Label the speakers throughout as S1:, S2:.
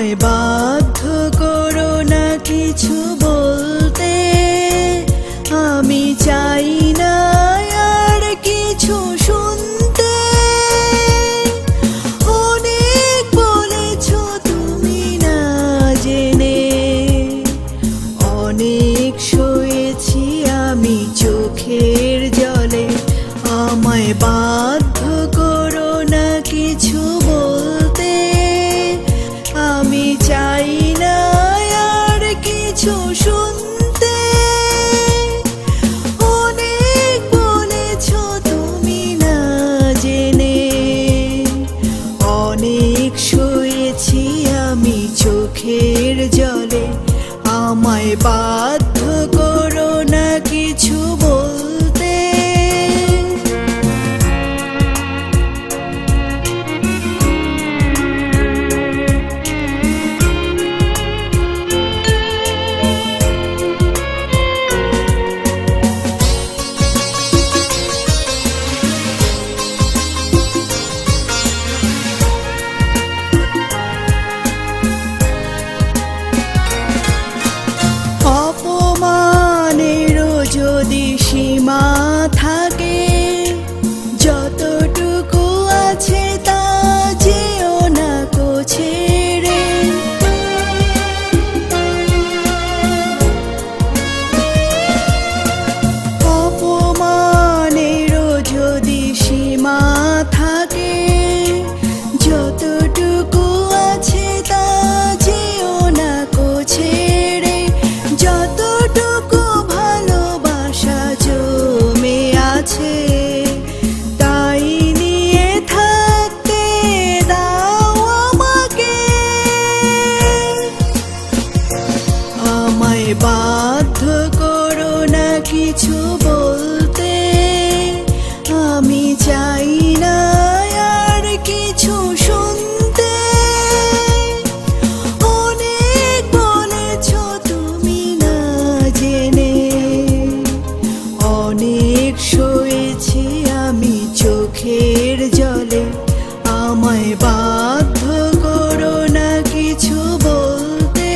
S1: আমায় বাধ্য করো না কিছু বলতে, আমি চাই না আর কিছু শুনতে। অনেক বলেছো তুমি না জেনে, অনেক সয়েছি আমি চোখের জলে। আমায় বাধ্য করো না কিছু বলতে, আমি চাই না আর কিছু শুনতে। অনেক বলেছো তুমি না জেনে, অনেক সয়েছি আমি চোখের জলে। আমায় বাধ্য করো না কিছু বলতে। অপমানেরও যদি সীমা থাকে, যতটুকু আছে তা যেও না কো ছেড়ে। অপমানেরও যদি সীমা থাকে, যতটুকু আছে তা যেও না কো ছেড়ে। যতটুকু ভালোবাসা জমে আছে, তাই নিয়ে থাকতে দাও আমাকে। আমায় বাধ্য করো না কিছু বলতে, আমি চাই না আর কিছু শুনতে। অনেক বলেছো তুমি না জেনে, অনেক সয়েছি আমি চোখের জলে। আমায় বাধ্য করো না কিছু বলতে।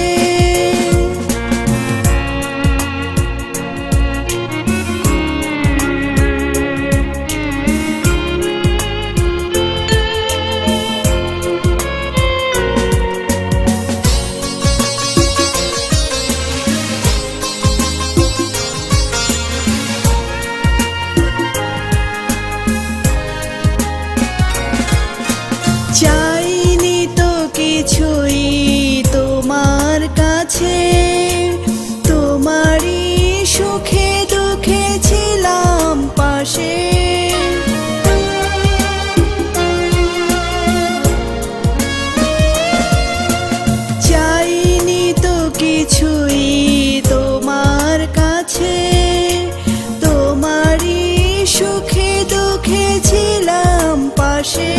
S1: চাইনি তো কিছুই তোমার কাছে, তোমারই সুখে দুঃখে ছিলাম পাশে। চাইনি তো কিছুই তোমার কাছে, তোমারই সুখে দুঃখে ছিলাম পাশে।